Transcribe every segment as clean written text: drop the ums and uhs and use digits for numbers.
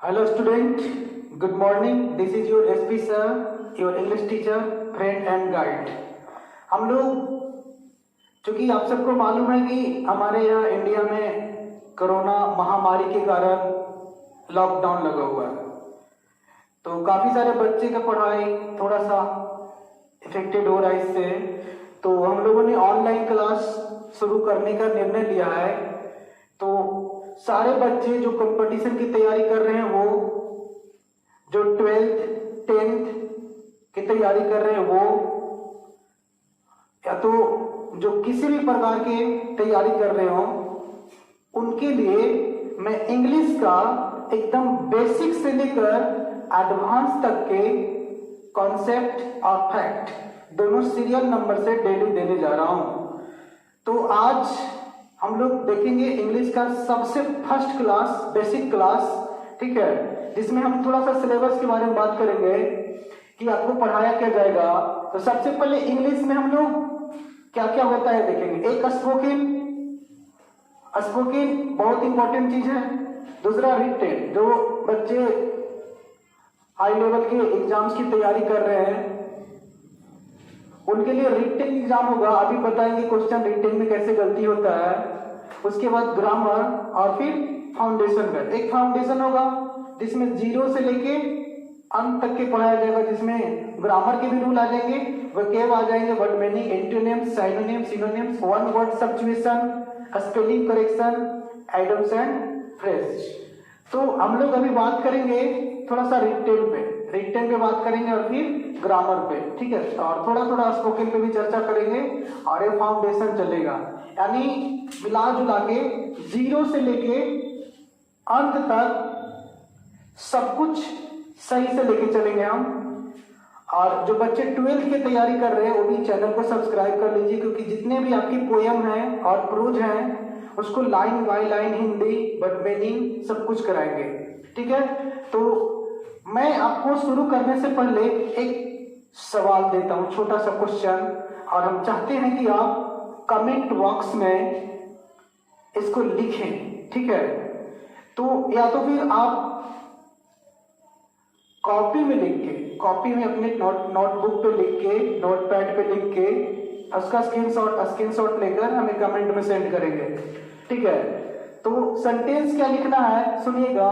Hello student, good morning. This is your SP sir, your English teacher, friend and guide. हम लोग चूँकि आप सबको मालूम है कि हमारे यहाँ इंडिया में कोरोना महामारी के कारण लॉकडाउन लगा हुआ है, तो काफ़ी सारे बच्चे का पढ़ाई थोड़ा सा इफेक्टेड हो रहा है इससे। तो हम लोगों ने ऑनलाइन क्लास शुरू करने का निर्णय लिया है। तो सारे बच्चे जो कंपटीशन की तैयारी कर रहे हैं, वो जो 12th 10th की तैयारी कर रहे हैं, वो या तो जो किसी भी प्रकार के तैयारी कर रहे हो, उनके लिए मैं इंग्लिश का एकदम बेसिक से लेकर एडवांस तक के कॉन्सेप्ट और फैक्ट दोनों सीरियल नंबर से डेली देने जा रहा हूं। तो आज हम लोग देखेंगे इंग्लिश का सबसे फर्स्ट क्लास, बेसिक क्लास, ठीक है, जिसमें हम थोड़ा सा सिलेबस के बारे में बात करेंगे कि आपको पढ़ाया क्या जाएगा। तो सबसे पहले इंग्लिश में हम लोग क्या क्या होता है देखेंगे। एक स्पोकन बहुत इंपॉर्टेंट चीज है। दूसरा रिटेन, जो बच्चे हाई लेवल के एग्जाम्स की तैयारी कर रहे हैं उनके लिए रिटेन एग्जाम होगा। अभी बताएंगे क्वेश्चन रिटेन में कैसे गलती होता है। उसके बाद ग्रामर और फिर फाउंडेशन का एक फाउंडेशन होगा जिसमें 0 से लेके अंत तक के पढ़ाया जाएगा, जिसमें ग्रामर के भी रूल आ जाएंगे, वोकैब आ जाएंगे, word meaning, antonyms, synonyms, synonyms, one word substitution, spelling correction, idioms and phrase. तो हम लोग अभी बात करेंगे थोड़ा सा रिटेन पे बात करेंगे और फिर ग्रामर पे, ठीक है, और थोड़ा थोड़ा स्पोकन पे भी चर्चा करेंगे और ये फाउंडेशन चलेगा। यानी मिला जुला के 0 से लेके अंत तक सब कुछ सही से लेके चलेंगे हम। और जो बच्चे 12th की तैयारी कर रहे हैं वो भी चैनल को सब्सक्राइब कर लीजिए, क्योंकि जितने भी आपकी पोयम हैं और प्रोज हैं उसको line by line Hindi word meaning सब कुछ कराएंगे, ठीक है। तो मैं आपको शुरू करने से पहले एक सवाल देता हूं, छोटा सा क्वेश्चन, और हम चाहते हैं कि आप कमेंट बॉक्स में इसको लिखें, ठीक है। तो या तो फिर आप कॉपी में लिख के, कॉपी में अपने नोटबुक पे लिख के, नोटपैड पे लिख के उसका स्क्रीनशॉट लेकर हमें कमेंट में सेंड करेंगे, ठीक है। तो सेंटेंस क्या लिखना है सुनिएगा।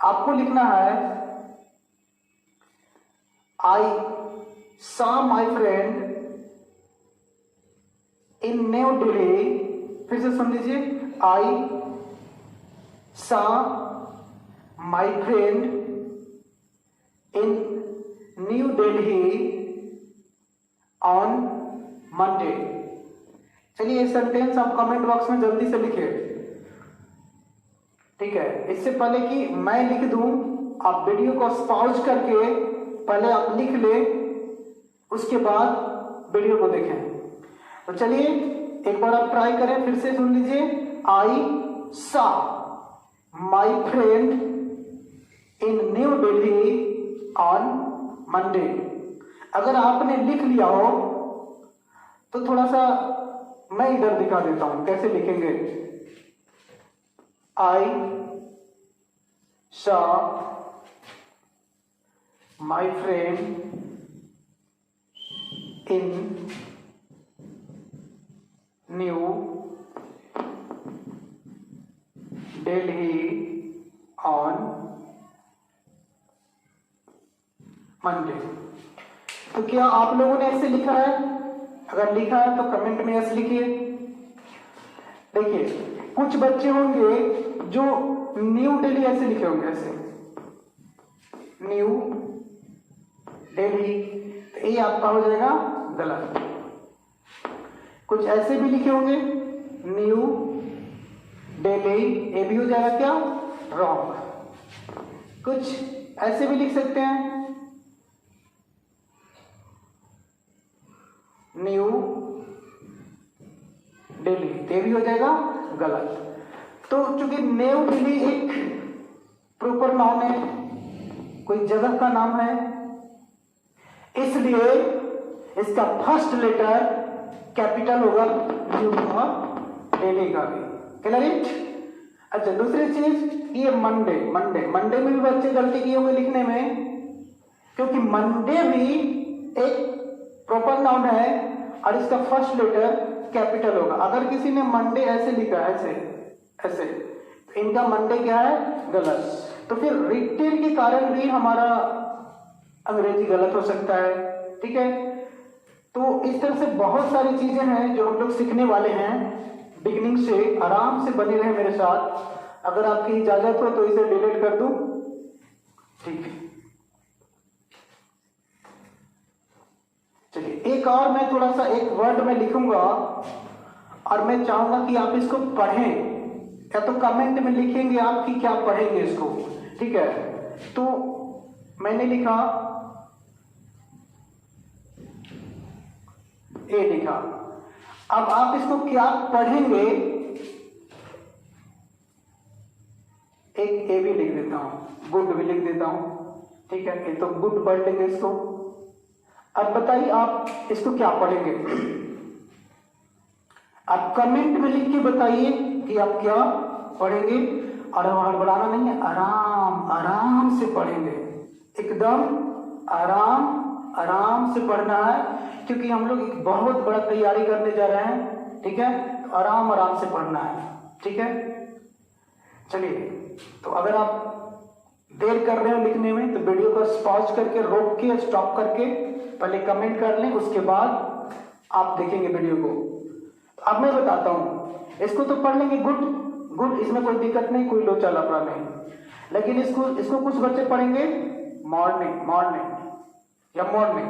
आपको लिखना है आई saw my friend in New Delhi। फिर से सुन लीजिए, आई saw my friend in New Delhi on Monday। चलिए ये सेंटेंस आप कमेंट बॉक्स में जल्दी से लिखिए, ठीक है। इससे पहले कि मैं लिख दूं, आप वीडियो को पॉज करके पहले आप लिख ले, उसके बाद वीडियो को देखें। तो चलिए एक बार आप ट्राई करें, फिर से सुन लीजिए। I saw my friend in new Delhi on Monday. अगर आपने लिख लिया हो तो थोड़ा सा मैं इधर दिखा देता हूं कैसे लिखेंगे। I saw my friend in New Delhi on Monday। तो क्या आप लोगों ने ऐसे लिखा है? अगर लिखा है तो कमेंट में यस लिखिए। देखिए कुछ बच्चे होंगे जो न्यू दिल्ली ऐसे लिखे होंगे, ऐसे न्यू दिल्ली, तो ये आपका हो जाएगा गलत। कुछ ऐसे भी लिखे होंगे न्यू दिल्ली, ये भी हो जाएगा क्या, रॉन्ग। कुछ ऐसे भी लिख सकते हैं न्यू दिल्ली, ये भी हो जाएगा गलत। तो चूंकि न्यू दिल्ली एक प्रॉपर नाउन है, कोई जगह का नाम है, इसलिए इसका फर्स्ट लेटर कैपिटल होगा न्यू और दिल्ली का भी। Clear it? अच्छा, दूसरी चीज ये मंडे मंडे मंडे में भी बच्चे गलती किए होंगे लिखने में, क्योंकि मंडे भी एक प्रॉपर नाउन है और इसका फर्स्ट लेटर कैपिटल होगा। अगर किसी ने मंडे ऐसे लिखा, ऐसे ऐसे, तो इनका मंडे क्या है, गलत। तो फिर रिटेन के कारण भी हमारा अंग्रेजी गलत हो सकता है, ठीक है। तो इस तरह से बहुत सारी चीजें हैं जो हम लोग सीखने वाले हैं बिगिनिंग से। आराम से बने रहे मेरे साथ। अगर आपकी इजाजत हो तो इसे डिलीट कर दूं, ठीक है। चलिए, एक और मैं थोड़ा सा एक वर्ड में लिखूंगा और मैं चाहूंगा कि आप इसको पढ़ें, या तो कमेंट में लिखेंगे आप कि क्या पढ़ेंगे इसको, ठीक है। तो मैंने लिखा, ए लिखा। अब आप इसको क्या पढ़ेंगे, एक ए भी लिख देता हूं, गुड भी लिख देता हूं, ठीक है। ये तो गुड पढ़ लेंगे इसको। अब बताइए आप इसको क्या पढ़ेंगे। आप कमेंट में लिख के बताइए कि आप क्या पढ़ेंगे। और हड़बड़ाना नहीं है, आराम आराम से पढ़ेंगे, एकदम आराम आराम से पढ़ना है, क्योंकि हम लोग एक बहुत बड़ा तैयारी करने जा रहे हैं, ठीक है। तो आराम आराम से पढ़ना है, ठीक है। चलिए, तो अगर आप देर कर रहे हो लिखने में तो वीडियो को पॉज करके, रोक के, स्टॉप करके पहले कमेंट कर लें, उसके बाद आप देखेंगे वीडियो को। तो अब मैं बताता हूं, इसको तो पढ़ लेंगे गुड गुड, इसमें कोई दिक्कत नहीं, कोई लोचा लफड़ा नहीं। लेकिन इसको कुछ बच्चे पढ़ेंगे मॉर्निंग मॉर्निंग या मॉर्निंग।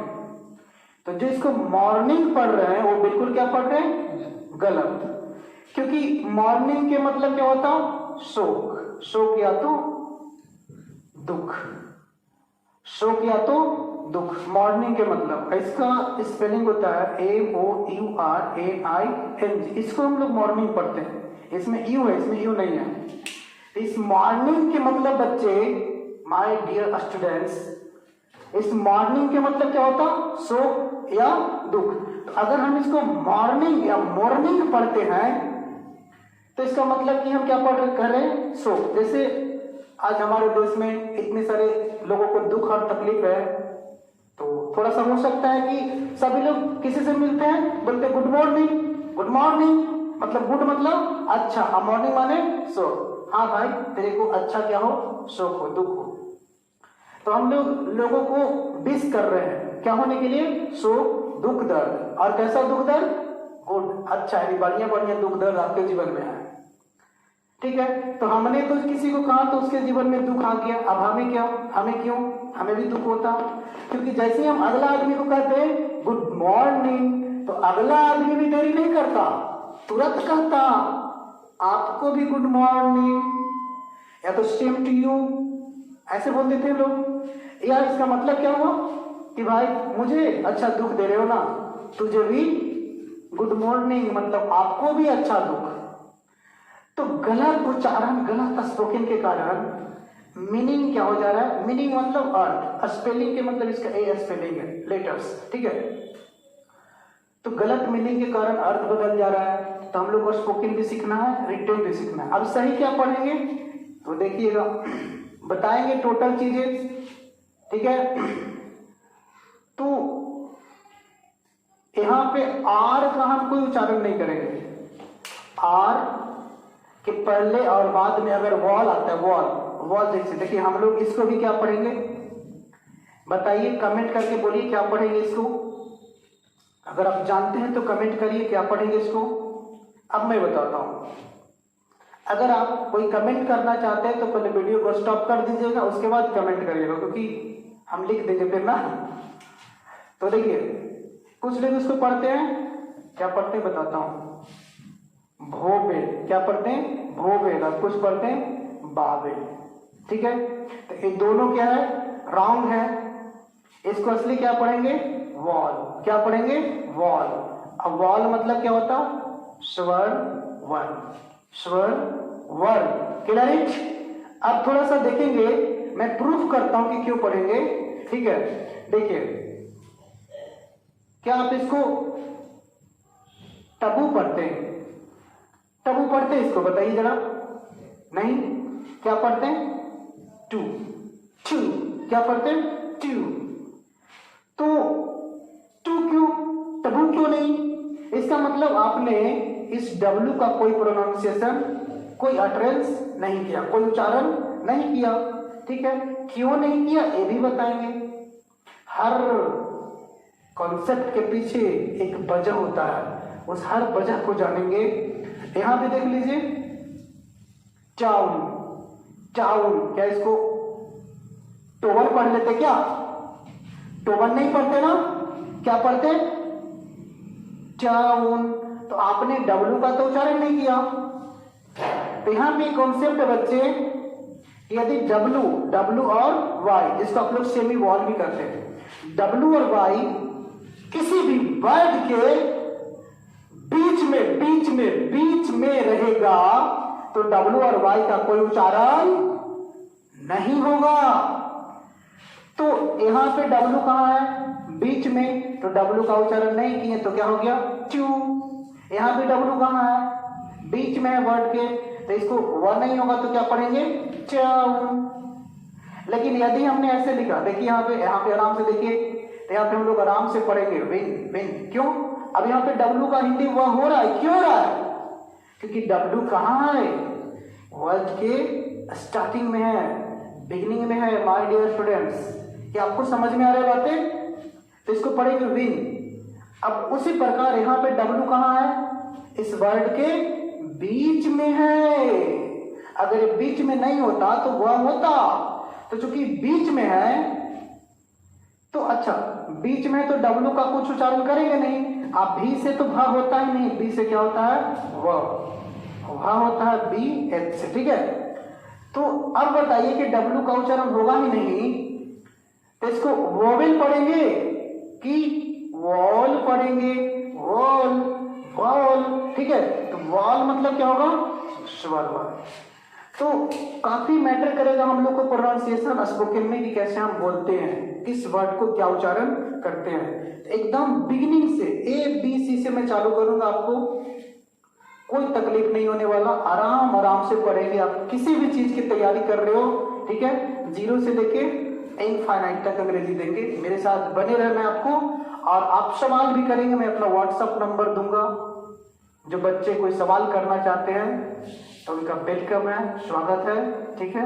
तो जो इसको मॉर्निंग पढ़ रहे हैं वो बिल्कुल क्या पढ़ रहे हैं, गलत। क्योंकि मॉर्निंग के मतलब क्या होता है, शोक। शोक या तो दुख, शोक या तो दुख, मॉर्निंग के मतलब। इसका स्पेलिंग होता है MOURAING। इसको हम लोग मॉर्निंग पढ़ते हैं, इसमें यू है, इसमें यू नहीं है। इस मॉर्निंग के मतलब बच्चे, माय डियर स्टूडेंट्स, इस मॉर्निंग के मतलब क्या होता, शोक या दुख। तो अगर हम इसको मॉर्निंग या मॉर्निंग पढ़ते हैं तो इसका मतलब कि हम क्या पढ़ रहे हैं, शोक। जैसे आज हमारे देश में इतने सारे लोगों को दुख और तकलीफ है, तो थोड़ा सा हो सकता है कि सभी लोग किसी से मिलते हैं, बोलते गुड मॉर्निंग, गुड मॉर्निंग, मतलब गुड मतलब अच्छा, और मॉर्निंग माने शोक। हाँ भाई, तेरे को अच्छा क्या हो, शोक हो, दुख हो। तो हम लोगों को विश कर रहे हैं क्या होने के लिए, शोक, दुख, दर्द। और कैसा दुख दर्द, गुड, अच्छा है, बढ़िया बढ़िया दुख दर्द आपके जीवन में है, ठीक है। तो हमने तो किसी को कहा तो उसके जीवन में दुख आ गया। अब हमें क्या, हमें क्यों, हमें भी दुख होता, क्योंकि जैसे हम अगला आदमी को कहते हैं गुड मॉर्निंग, तो अगला आदमी भी देरी नहीं करता, तुरंत कहता आपको भी गुड मॉर्निंग, या तो सेम टू यू, ऐसे बोल देते लोग। यार इसका मतलब क्या हुआ कि भाई मुझे अच्छा दुख दे रहे हो ना, तुझे भी गुड मॉर्निंग, मतलब आपको भी अच्छा दुख। तो गलत उच्चारण, गलत स्पोकन के कारण मीनिंग क्या हो जा रहा है, मीनिंग मतलब अर्थ, स्पेलिंग के मतलब इसका ए स्पेलिंग है, लेटर्स, ठीक है। तो गलत मीनिंग के कारण अर्थ बदल जा रहा है। तो हम लोग को स्पोकन भी सीखना है, रिटन भी सीखना है। अब सही क्या पढ़ेंगे तो देखिएगा, बताएंगे टोटल चीजें, ठीक है। तो यहां पे आर का हम कोई उच्चारण नहीं करेंगे। आर के पहले और बाद में अगर वॉल आता है, वॉल वॉल जैसे, देखिए हम लोग इसको भी क्या पढ़ेंगे, बताइए, कमेंट करके बोलिए क्या पढ़ेंगे इसको। अगर आप जानते हैं तो कमेंट करिए क्या पढ़ेंगे इसको। अब मैं बताता हूं, अगर आप कोई कमेंट करना चाहते हैं तो पहले वीडियो को स्टॉप कर दीजिएगा, उसके बाद कमेंट करिएगा, क्योंकि हम लिख देंगे फिर ना। तो देखिए, कुछ लोग इसको पढ़ते हैं, क्या पढ़ते हैं बताता हूं, भोबेल, क्या पढ़ते हैं, भोबेल, और कुछ पढ़ते हैं बाबेल, ठीक है। तो ये दोनों क्या है, रॉन्ग है। इसको असली क्या पढ़ेंगे, वॉल, क्या पढ़ेंगे, वॉल। अब वॉल मतलब क्या होता, स्वर वर्ण, स्वर वर्ण, क्लियर। अब थोड़ा सा देखेंगे, मैं प्रूफ करता हूं कि क्यों पढ़ेंगे, ठीक है। देखिए, क्या आप इसको टबू पढ़ते हैं, टबू पढ़ते हैं इसको, बताइए जरा, नहीं, क्या पढ़ते हैं? टू। टू क्या पढ़ते हैं? टू। तो टू क्यों, टू क्यों नहीं? इसका मतलब आपने इस डब्ल्यू का कोई प्रोनाउंसिएशन, कोई अटरेंस नहीं किया, कोई उच्चारण नहीं किया। ठीक है, क्यों नहीं किया ये भी बताएंगे। हर कॉन्सेप्ट के पीछे एक वजह होता है, उस हर वजह को जानेंगे। यहां पे देख लीजिए, टाउन। टाउन क्या इसको टोवर पढ़ लेते क्या? टोवर नहीं पढ़ते ना, क्या पढ़ते? टाउन। तो आपने डब्ल्यू का तो उच्चारण नहीं किया। तो यहां पे कॉन्सेप्ट है बच्चे, यदि डब्ल्यू और वाई, जिसको आप लोग सेमी वॉल भी करते हैं, डब्ल्यू और वाई किसी भी वर्ड के बीच में रहेगा तो डब्ल्यू और वाई का कोई उच्चारण नहीं होगा। तो यहां पे डब्ल्यू कहां है? बीच में, तो डब्ल्यू का उच्चारण नहीं किए तो क्या हो गया? टू। यहां पे डब्ल्यू कहां है? बीच में है वर्ड के, तो इसको वन नहीं होगा तो क्या पढ़ेंगे? टाउन। लेकिन यदि हमने ऐसे लिखा, देखिए यहाँ पे आराम से देखिए, तो यहाँ पे हम लोग आराम से पढ़ेंगे विन। क्यों? अब यहाँ पे डब्ल्यू का हिंदी वह हो रहा है, क्यों हो रहा है? क्योंकि डब्ल्यू कहाँ है? वर्ड के स्टार्टिंग में है, बिगिनिंग में है। माय डियर स्टूडेंट्स, क्या आपको समझ में आ रही बातें? तो इसको पढ़ेंगे विन। अब उसी प्रकार यहाँ पे डब्ल्यू कहाँ है? इस वर्ड के बीच में है। अगर ये बीच में नहीं होता तो वह होता, तो चूंकि बीच में है तो अच्छा, बीच में तो डब्ल्यू का कुछ उच्चारण करेंगे नहीं। आप भी से तो भा होता ही नहीं, बी से क्या होता है? वह होता है बी एच से। ठीक है, तो अब बताइए कि डब्ल्यू का उच्चारण होगा ही नहीं, तो इसको वोवेल पढ़ेंगे कि वॉल पढ़ेंगे? वॉल। ठीक है, तो वॉल मतलब क्या होगा? स्वर। तो काफी मैटर करेगा हम लोग को प्रोनाउंसिएशन स्पोकन में कि कैसे हम बोलते हैं, किस वर्ड को क्या उच्चारण करते हैं। तो एकदम बिगिनिंग से ABC से मैं चालू करूंगा, आपको कोई तकलीफ नहीं होने वाला। आराम से पढ़ेंगे। आप किसी भी चीज की तैयारी कर रहे हो, ठीक है, 0 से लेके इनफाइनाइट तक अंग्रेजी देंगे। मेरे साथ बने रहना आपको, और आप सवाल भी करेंगे। मैं अपना व्हाट्सएप नंबर दूंगा, जो बच्चे कोई सवाल करना चाहते हैं तो उनका वेलकम है, स्वागत है। ठीक है,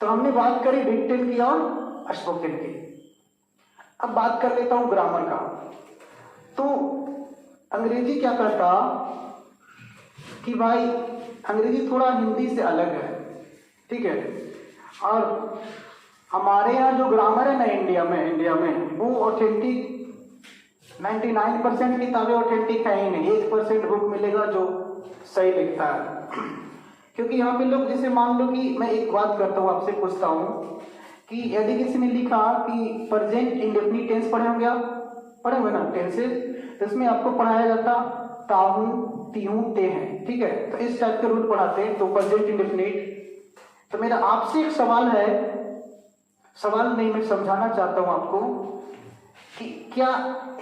तो हमने बात करी रिटन की और स्पोकन की। अब बात कर लेता हूं ग्रामर का। तो अंग्रेजी क्या करता कि भाई अंग्रेजी थोड़ा हिंदी से अलग है। ठीक है, और हमारे यहाँ जो ग्रामर है ना इंडिया में वो ऑथेंटिक 99% किताबें ऑथेंटिक है ही नहीं। 1% बुक मिलेगा जो सही लिखता है। क्योंकि यहाँ पे लोग, जैसे मान लो कि मैं एक बात करता हूँ, आपसे पूछता हूँ कि यदि किसी ने लिखा कि प्रेजेंट इंडेफिनिट टेंस पढ़े होंगे, आप पढ़े हुए ना टेंसेस, तो इसमें आपको पढ़ाया जाता ताहू, तीहू, ते हैं। ठीक है, तो इस टाइप के रूल पढ़ाते हैं। तो प्रेजेंट इंडेफिनिट। तो मेरा आपसे एक सवाल है, सवाल नहीं, मैं समझाना चाहता हूँ आपको कि क्या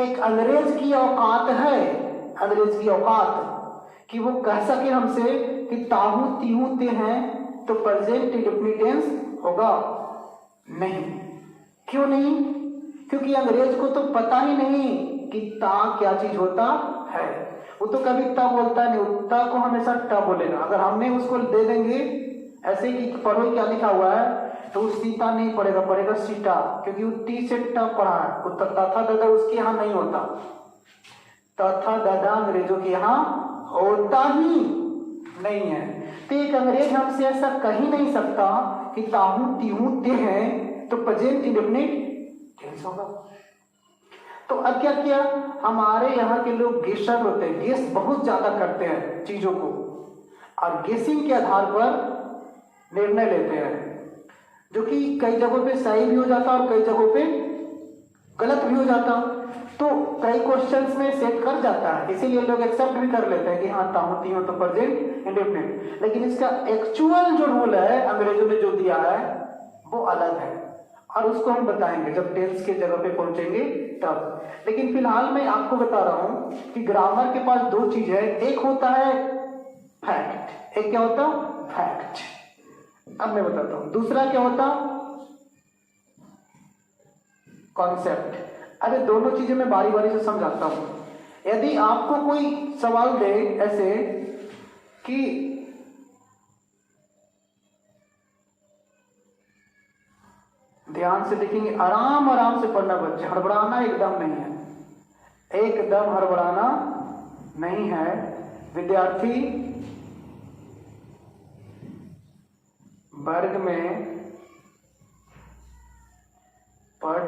एक अंग्रेज की औकात है, अंग्रेज की औकात कि वो कह सके हमसे कि ताहू, तीहू, ते हैं तो प्रेजेंट इंडेफिनिट टेंस होगा? नहीं। क्यों नहीं? क्योंकि अंग्रेज को तो पता ही नहीं कि ता क्या चीज होता है। वो तो कभी ता बोलता नहीं, ता को हमेशा टा बोलेगा। अगर हमने उसको दे देंगे ऐसे कि पढ़ो क्या लिखा हुआ है, तो सीता नहीं पढ़ेगा, पढ़ेगा सीता, क्योंकि वो टी से टा पढ़ा है। वो तथा दादा उसके यहाँ नहीं होता, तथा दादा अंग्रेजों के यहाँ होता ही नहीं है। तो एक अंग्रेज हमसे ऐसा कह ही नहीं सकता कि ताहू, तीहू, ते हैं तो प्रेजेंट इंडेफिनिट टेंस होगा। तो अब क्या किया, हमारे यहाँ के लोग गेसर होते हैं, गेस बहुत ज्यादा करते हैं चीजों को, और गेसिंग के आधार पर निर्णय लेते हैं, जो कि कई जगहों पे सही भी हो जाता और कई जगहों पे गलत भी हो जाता। तो कई क्वेश्चंस में सेट कर जाता है, इसीलिए लोग एक्सेप्ट भी कर लेते हैं कि हाँ ताहू, तीहू तो प्रेजेंट इंडेफिनिट। लेकिन इसका एक्चुअल जो रूल है अंग्रेजों ने जो दिया है वो अलग है, और उसको हम बताएंगे जब टेंस के जगह पे पहुंचेंगे तब। लेकिन फिलहाल मैं आपको बता रहा हूं कि ग्रामर के पास दो चीज है, एक होता है फैक्ट, एक क्या होता है फैक्ट। अब मैं बताता हूं दूसरा क्या होता, कॉन्सेप्ट। अब ये दोनों चीजें मैं बारी बारी से समझाता हूं। यदि आपको कोई सवाल दे ऐसे कि ध्यान से देखेंगे, आराम आराम से पढ़ना बच्चे, हड़बड़ाना एकदम नहीं है, एकदम हड़बड़ाना नहीं है विद्यार्थी। वर्ग में पढ़,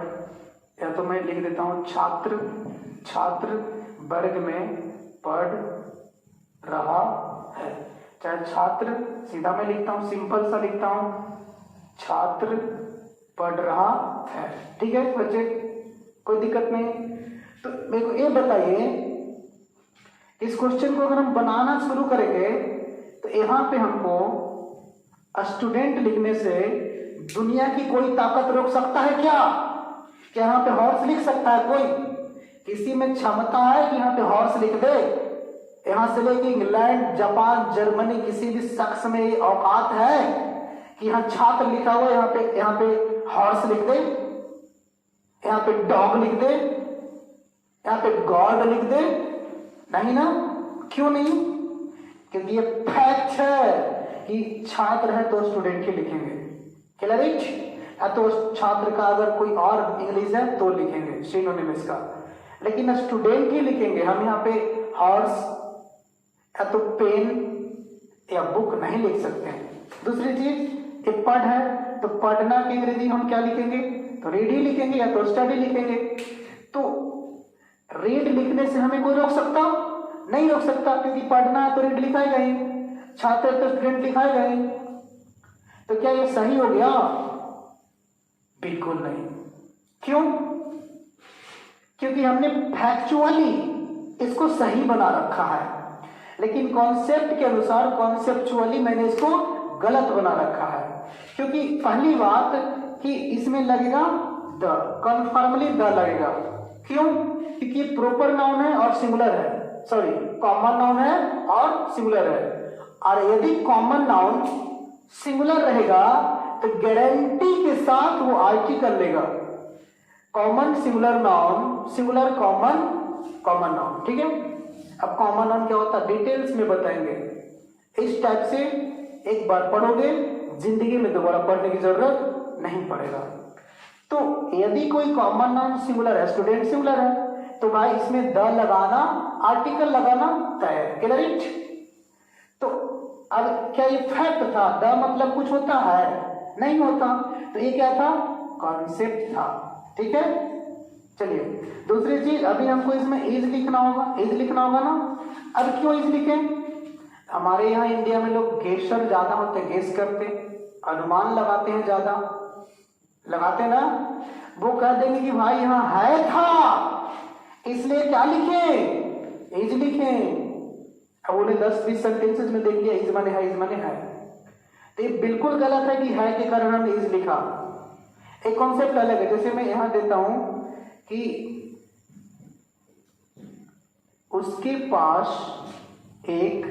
या तो मैं लिख देता हूं छात्र, छात्र वर्ग में पढ़ रहा है, चाहे छात्र सीधा मैं लिखता हूं, सिंपल सा लिखता हूं, छात्र पढ़ रहा है। ठीक है बच्चे, कोई दिक्कत नहीं। तो मेरे को ये बताइए, इस क्वेश्चन को अगर हम बनाना शुरू करेंगे तो यहां पे हमको स्टूडेंट लिखने से दुनिया की कोई ताकत रोक सकता है क्या? क्या यहाँ पे हॉर्स लिख सकता है कोई? किसी में क्षमता है कि यहाँ पे हॉर्स लिख दे? यहां से लेके इंग्लैंड, जापान, जर्मनी, किसी भी शख्स में ये औकात है कि यहाँ छात्र लिखा हुआ, यहाँ पे हॉर्स लिख दे, यहाँ पे डॉग लिख दे, यहाँ पे गॉड लिख दे? नहीं ना। क्यों नहीं? क्योंकि ये फैक्ट है कि छात्र है तो स्टूडेंट के लिखेंगे, क्लियर? या तो छात्र का अगर कोई और इंग्लिश है तो लिखेंगे सिनोनिमस का, लेकिन स्टूडेंट ही लिखेंगे हम। यहाँ पे हॉर्स या तो पेन या बुक नहीं लिख सकते हैं। दूसरी चीज, ये पढ़ है तो पढ़ना की अंग्रेजी हम क्या लिखेंगे? तो रीड ही लिखेंगे या तो स्टडी लिखेंगे। तो रीड लिखने से हमें कोई रोक सकता? नहीं रोक सकता, क्योंकि पढ़ना है तो रीड लिखाएगा ही, छात्र तो स्टूडेंट लिखाएगा ही। तो क्या ये सही हो गया? बिल्कुल नहीं। क्यों? क्योंकि हमने फैक्चुअली इसको सही बना रखा है, लेकिन कॉन्सेप्ट के अनुसार कॉन्सेप्चुअली मैंने इसको गलत बना रखा है। क्योंकि पहली बात कि इसमें लगेगा द, कन्फर्मली द लगेगा। क्यों? क्योंकि प्रोपर नाउन है और सिंगुलर है, सॉरी कॉमन नाउन है और सिंगुलर है। और यदि कॉमन नाउन सिंगुलर रहेगा तो गारंटी के साथ वो आर्टिकल लेगा। Common singular noun, singular common, common noun. ठीक है। अब कॉमन नाउन क्या होता है डिटेल्स में बताएंगे। इस टाइप से एक बार पढ़ोगे, जिंदगी में दोबारा पढ़ने की जरूरत नहीं पड़ेगा। तो यदि कोई कॉमन नाउन सिंगुलर है, स्टूडेंट सिंगुलर है, तो भाई इसमें द लगाना, आर्टिकल लगाना तय, क्लियर? तो अब क्या ये फैक्ट था? द मतलब कुछ होता है? नहीं होता। तो ये क्या था? कॉन्सेप्ट था। ठीक है। चलिए दूसरी चीज, अभी हमको इसमें इज लिखना होगा, इज लिखना होगा ना। अब क्यों इज लिखें? हमारे यहाँ इंडिया में लोग गेसर ज्यादा होते हैं, गेस करते, अनुमान लगाते हैं, ज्यादा लगाते ना। वो कह देंगे कि भाई यहाँ है था, इसलिए क्या लिखे? इज लिखे। अब उन्हें 10-20 सेंटेंसेस में देख लिया इज माने है, इज माने है। तो ये बिल्कुल गलत है कि है के कारण हमने इज लिखा। एक कॉन्सेप्ट अलग है। जैसे मैं यहां देता हूं कि उसके पास एक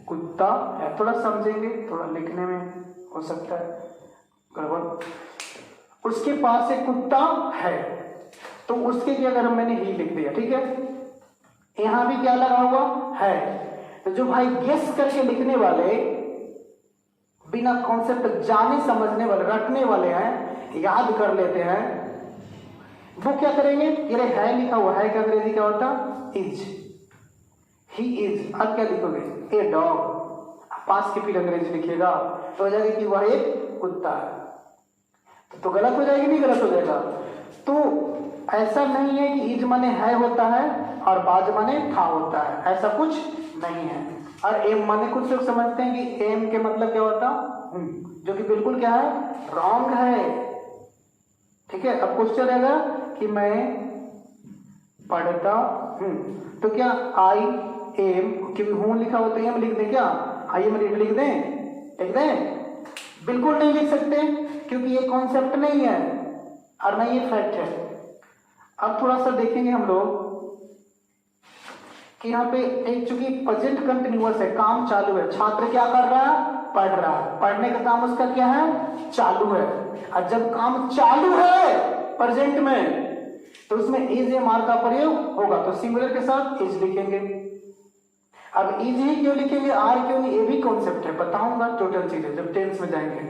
कुत्ता है, थोड़ा समझेंगे, थोड़ा लिखने में हो सकता है गड़बड़। उसके पास एक कुत्ता है, तो उसके लिए अगर मैंने ही लिख दिया, ठीक है। यहां भी क्या लगा हुआ है? तो जो भाई गेस करके लिखने वाले, बिना कॉन्सेप्ट जाने समझने वाले, रटने वाले हैं, याद कर लेते हैं, वो क्या करेंगे? ये है लिखा हुआ है, क्या अंग्रेजी क्या होता? Is, he is. अब क्या लिखोगे? A dog. पास के फिर अंग्रेजी लिखिएगा तो हो जाएगा कि वह एक कुत्ता है। तो गलत हो जाएगी, नहीं गलत हो जाएगा? तो ऐसा नहीं है कि इज माने है होता है और बाज माने था होता है, ऐसा कुछ नहीं है। और एम माने कुछ लोग समझते हैं कि एम के मतलब क्या होता, जो कि बिल्कुल क्या है? रॉन्ग है। ठीक है। अब क्वेश्चन रहेगा कि मैं पढ़ता हूं, तो क्या आई एम, क्योंकि हूं लिखा होता है, एम लिख दें क्या? आई एम रीड लिख दें? लिख दें? बिल्कुल नहीं लिख सकते, क्योंकि ये कॉन्सेप्ट नहीं है और नहीं ये फैक्ट है। अब थोड़ा सा देखेंगे हम लोग कि यहाँ पे एक चूंकि प्रेजेंट कंटिन्यूअस है, काम चालू है, छात्र क्या कर रहा है, पढ़ रहा है, पढ़ने का काम उसका क्या है, चालू है। और जब काम चालू है प्रेजेंट में तो उसमें इज या मार का प्रयोग होगा, तो सिंगुलर के साथ इज लिखेंगे। अब इज ही क्यों लिखेंगे, आर क्यों नहीं, ये भी कॉन्सेप्ट है, बताऊंगा टोटल चीजें जब टेंस में जाएंगे।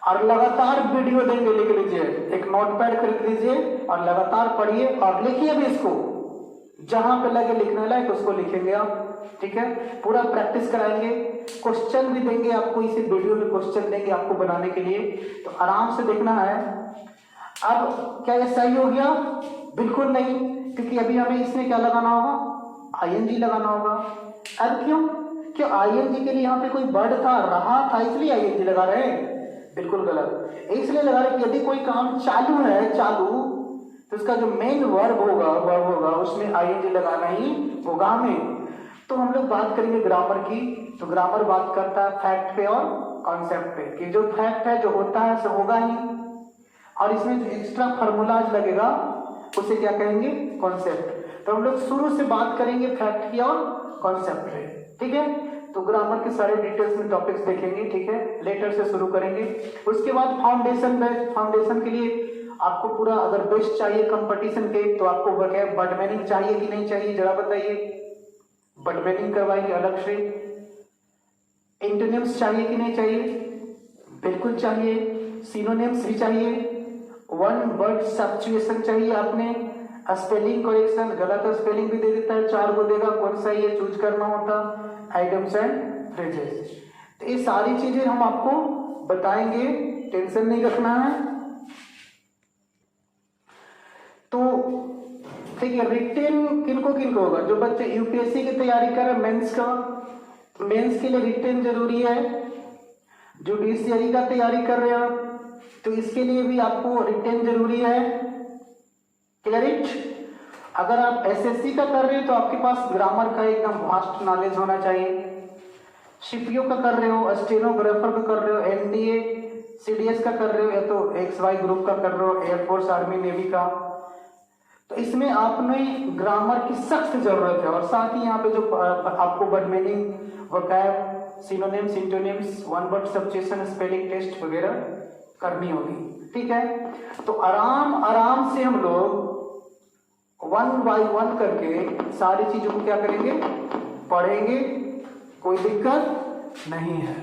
और लगातार वीडियो देंगे, लिख लीजिए, एक नोटपैड खरीद लीजिए और लगातार पढ़िए और लिखिए भी इसको, जहां पे लगे लिखने लायक उसको लिखेंगे आप, ठीक है। पूरा प्रैक्टिस कराएंगे, क्वेश्चन भी देंगे आपको, इसी वीडियो में क्वेश्चन देंगे आपको बनाने के लिए, तो आराम से देखना है। अब क्या ये सही हो गया, बिल्कुल नहीं, क्योंकि अभी हमें इसमें क्या लगाना होगा, आईएनजी लगाना होगा। अब क्यों आईएनजी के लिए यहाँ पे कोई वर्ड था, रहा था, इसलिए आईएनजी लगा रहे हैं, बिल्कुल गलत। इसलिए लगा रहे कि यदि कोई काम चालू है, चालू, तो उसका जो मेन वर्ब होगा उसमें आईएनजी लगाना ही होगा हमें। तो हम लोग बात करेंगे ग्रामर की, तो ग्रामर बात करता है फैक्ट पे और कॉन्सेप्ट पे, कि जो फैक्ट है, जो होता है सो होगा ही, और इसमें जो एक्स्ट्रा फॉर्मूलाज लगेगा उसे क्या कहेंगे, कॉन्सेप्ट। तो हम लोग शुरू से बात करेंगे फैक्ट की और कॉन्सेप्ट पे, ठीक है। तो ग्रामर के सारे डिटेल्स में टॉपिक्स देखेंगे, ठीक है। लेटर से शुरू करेंगे, उसके बाद फाउंडेशन बेस्ट। फाउंडेशन के लिए आपको पूरा अगर बेस्ट चाहिए कंपटीशन के, तो आपको वर्ड मीनिंग चाहिए कि नहीं चाहिए, जरा बताइए। वर्ड मीनिंग करवाएंगे अलग से। एंटोनिम्स चाहिए कि नहीं चाहिए, बिल्कुल चाहिए। सिनोनिम्स भी चाहिए। वन वर्ड सब्स्टिट्यूशन चाहिए आपने। स्पेलिंग करेक्शन, गलत स्पेलिंग भी दे देता है, 4 को देगा, कौन सा ये चूज करना होता। आइटम्स एंड फ्रेजेस, तो ये सारी चीजें हम आपको बताएंगे, टेंशन नहीं रखना है। तो ठीक है, रिटेन किनको होगा, जो बच्चे यूपीएससी की तैयारी कर रहे हैं, मेंस का, मेंस के लिए रिटेन जरूरी है। जुडिशियरी का तैयारी कर रहे हैं तो इसके लिए भी आपको रिटेन जरूरी है। क्लियर? अगर आप एसएससी का कर रहे हो तो आपके पास ग्रामर का एकदम वास्ट नॉलेज होना चाहिए। सीपीओ का कर रहे हो, स्टेनोग्राफर का कर रहे हो, एनडीए सीडीएस का कर रहे हो, या तो एक्सवाई ग्रुप का कर रहे हो, एयरफोर्स आर्मी नेवी का, तो इसमें आपने ग्रामर की सख्त जरूरत है। और साथ ही यहाँ पे जो आपको word meaning, vocab, synonyms, antonyms, one word substitution, spelling test वगैरह करनी होगी, ठीक है। तो आराम से हम लोग 1 बाय 1 करके सारी चीजों को क्या करेंगे, पढ़ेंगे, कोई दिक्कत नहीं है।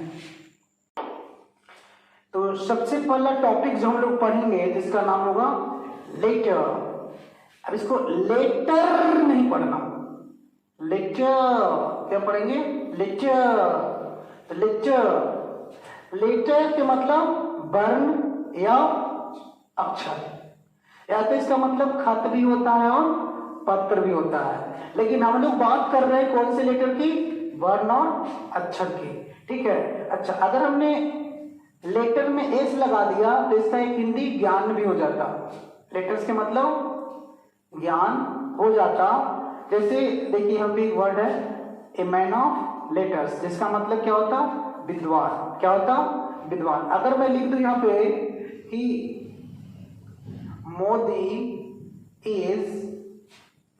तो सबसे पहला टॉपिक जो हम लोग पढ़ेंगे जिसका नाम होगा लेटर। अब इसको लेटर नहीं पढ़ना, लेटर क्या पढ़ेंगे, लेटर। लेटर के मतलब वर्ण या अक्षर, या तो इसका मतलब खत भी होता है और पत्र भी होता है, लेकिन हम लोग बात कर रहे हैं कौन से लेटर की, वर्ण और अक्षर की, ठीक है। अच्छा, अगर हमने लेटर में एस लगा दिया तो इसका एक हिंदी ज्ञान भी हो जाता। लेटर्स के मतलब ज्ञान हो जाता। जैसे देखिए यहाँ पे एक वर्ड है, ए मैन ऑफ लेटर्स, जिसका मतलब क्या होता, विद्वान। क्या होता, विद्वान। अगर मैं लिख दूं यहाँ पे कि Modi is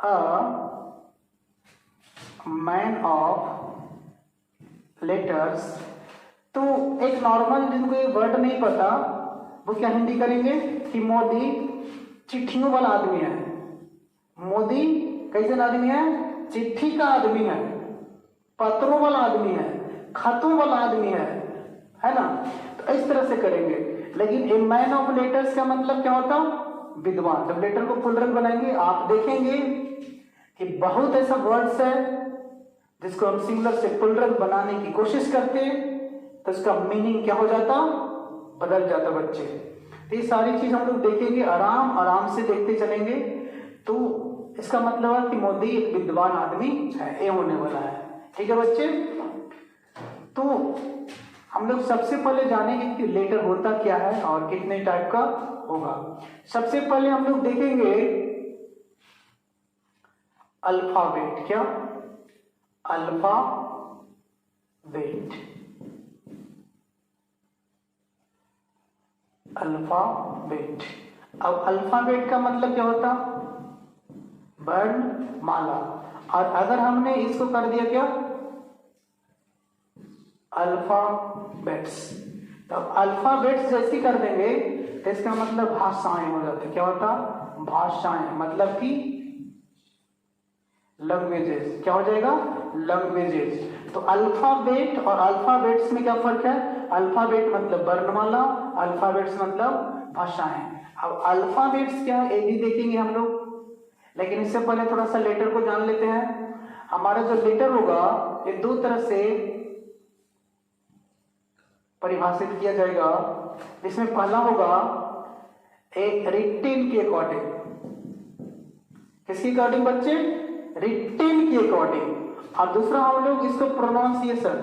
a man of letters, तो एक नॉर्मल जिनको ये वर्ड नहीं पता वो क्या हिंदी करेंगे कि मोदी चिट्ठियों वाला आदमी है। मोदी कैसे आदमी है, चिट्ठी का आदमी है, पत्रों वाला आदमी है, खतों वाला आदमी है ना। तो इस तरह से करेंगे। लेकिन ए मैन ऑफ लेटर्स का मतलब क्या होता, विद्वान। जब लेटर को पुल्लरक बनाएंगे आप देखेंगे कि बहुत ऐसा वर्ड्स है जिसको हम सिंगुलर से पुल्लरक बनाने की कोशिश करते हैं तो इसका मीनिंग क्या हो जाता, बदल जाता बच्चे। तो ये सारी चीज हम लोग देखेंगे, आराम से देखते चलेंगे। तो इसका मतलब है कि मोदी एक विद्वान आदमी है, ये होने वाला है, ठीक है बच्चे। तो हम लोग सबसे पहले जानेंगे कि लेटर होता क्या है और कितने टाइप का होगा। सबसे पहले हम लोग देखेंगे अल्फाबेट। क्या, अल्फाबेट। अल्फाबेट। अब अल्फाबेट का मतलब क्या होता, वर्णमाला। और अगर हमने इसको कर दिया क्या, अल्फाबेट्स, तो अल्फाबेट्स जैसी कर देंगे तो इसका मतलब भाषाएं हो जाते। क्या होता, भाषाएं, मतलब कि लैंग्वेजेस। क्या हो जाएगा, लैंग्वेजेस। तो अल्फाबेट और अल्फाबेट्स में क्या फर्क है, अल्फाबेट मतलब वर्णमाला, अल्फाबेट्स मतलब भाषाएं। अब अल्फाबेट्स क्या है ये भी देखेंगे हम लोग, लेकिन इससे पहले थोड़ा सा लेटर को जान लेते हैं। हमारा जो लेटर होगा ये दो तरह से परिभाषित किया जाएगा। इसमें पहला होगा एक रिटेन के अकॉर्डिंग। किसके अकॉर्डिंग बच्चे, रिटेन के अकॉर्डिंग। और दूसरा हम लोग इसको प्रोनाउंसिएशन,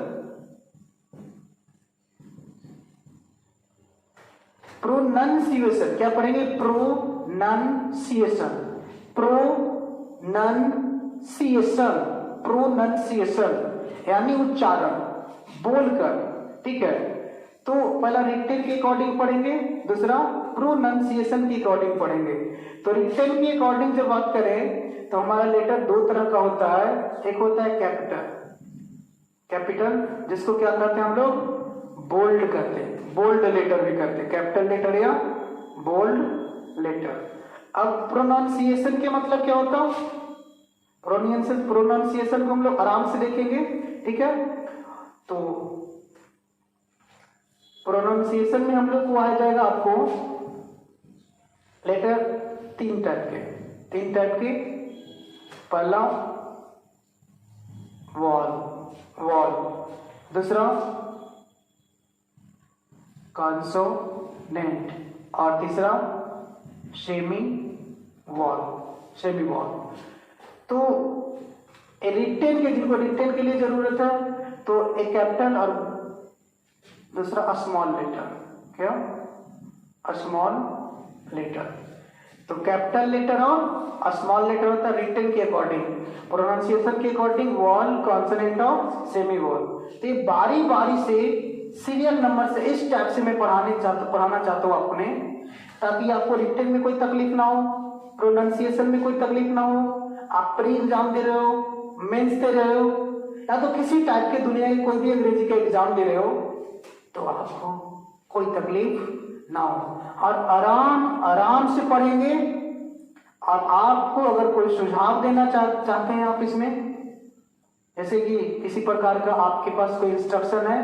प्रोनंसिएशन, क्या पढ़ेंगे, प्रोनंसिएशन, प्रोनंसिएशन, प्रोनंसिएशन यानी उच्चारण, बोलकर। ठीक है, तो पहला रिटेन के अकॉर्डिंग पढ़ेंगे, दूसरा प्रोनंसिएशन के अकॉर्डिंग पढ़ेंगे। तो रिटेन के अकॉर्डिंग जब बात करें तो हमारा लेटर दो तरह का होता है। एक होता है कैपिटल, कैपिटल जिसको क्या कहते हैं हम लोग, बोल्ड करते हैं, बोल्ड लेटर भी करते हैं, कैपिटल लेटर या बोल्ड लेटर। अब प्रोनाउंसिएशन के मतलब क्या होता है, प्रोनाउंसिएशन को हम लोग आराम से देखेंगे। ठीक है, तो प्रोनाउंसिएशन में हम लोग को आ जाएगा आपको लेटर तीन टाइप के। पहला वॉल, दूसरा कॉन्सोनेंट और तीसरा सेमी वॉल। तो रिटेन के, जिनको रिटेन के लिए जरूरत है, तो एक कैपिटल और दूसरा स्मॉल लेटर। क्या, स्मॉल लेटर। तो कैपिटल लेटर और स्मॉल लेटर होता है रिटेन के अकॉर्डिंग, प्रोनाउंसिएशन के अकॉर्डिंग वॉल, कॉन्सोनेंट और सेमी वॉल। तो ये बारी बारी से सीरियल नंबर से इस टाइप से मैं पढ़ाना चाहता हूँ अपने, ताकि आपको रिटेन में कोई तकलीफ ना हो, प्रोनाउंसिएशन में कोई तकलीफ ना हो। आप प्री एग्जाम दे रहे हो, मेंस दे रहे हो, या तो किसी टाइप के दुनिया के कोई भी अंग्रेजी का एग्जाम दे रहे हो, तो आपको कोई तकलीफ ना हो और आराम से पढ़ेंगे। और आपको अगर कोई सुझाव देना चाहते हैं आप इसमें, जैसे कि किसी प्रकार का आपके पास कोई इंस्ट्रक्शन है,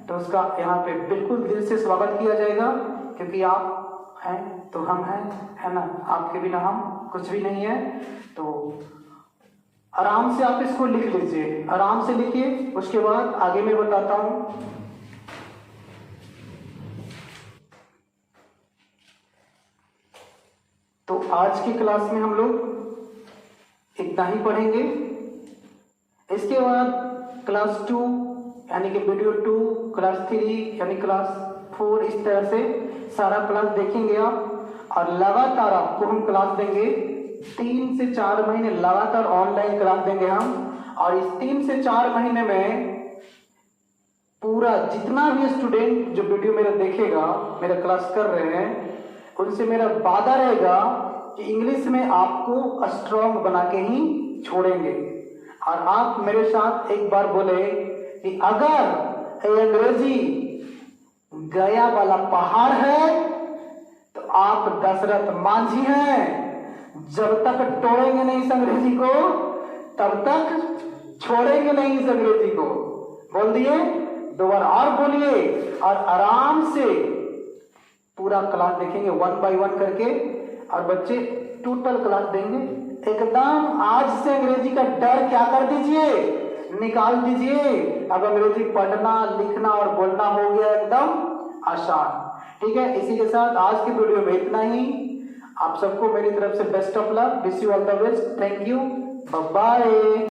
तो उसका यहाँ पे बिल्कुल दिल से स्वागत किया जाएगा, क्योंकि आप हैं तो हम हैं, है ना, आपके बिना हम कुछ भी नहीं है। तो आराम से आप इसको लिख लीजिए, आराम से लिखिए, उसके बाद आगे मैं बताता हूं। तो आज की क्लास में हम लोग इतना ही पढ़ेंगे। इसके बाद क्लास 2 यानी कि वीडियो 2, क्लास 3 यानी क्लास 4, इस तरह से सारा क्लास देखेंगे आप। और लगातार आपको हम क्लास देंगे, 3 से 4 महीने लगातार ऑनलाइन क्लास देंगे हम। और इस 3 से 4 महीने में पूरा जितना भी स्टूडेंट जो वीडियो मेरा देखेगा, मेरा क्लास कर रहे हैं, उनसे मेरा वादा रहेगा कि इंग्लिश में आपको स्ट्रॉन्ग बना के ही छोड़ेंगे। और आप मेरे साथ एक बार बोले कि अगर अंग्रेजी गया वाला पहाड़ है तो आप दशरथ मांझी हैं। जब तक तोड़ेंगे नहीं इस अंग्रेजी को, तब तक छोड़ेंगे नहीं इस अंग्रेजी को। बोल दिए, 2 बार और बोलिए। और आराम से पूरा क्लास देखेंगे 1 बाय 1 करके, और बच्चे टोटल क्लास देंगे एकदम। आज से अंग्रेजी का डर क्या कर दीजिए, निकाल दीजिए। अब अंग्रेजी पढ़ना, लिखना और बोलना हो गया एकदम आसान। ठीक है, इसी के साथ आज की वीडियो में इतना ही। आप सबको मेरी तरफ से best of luck, wish you all the best, thank you, bye bye.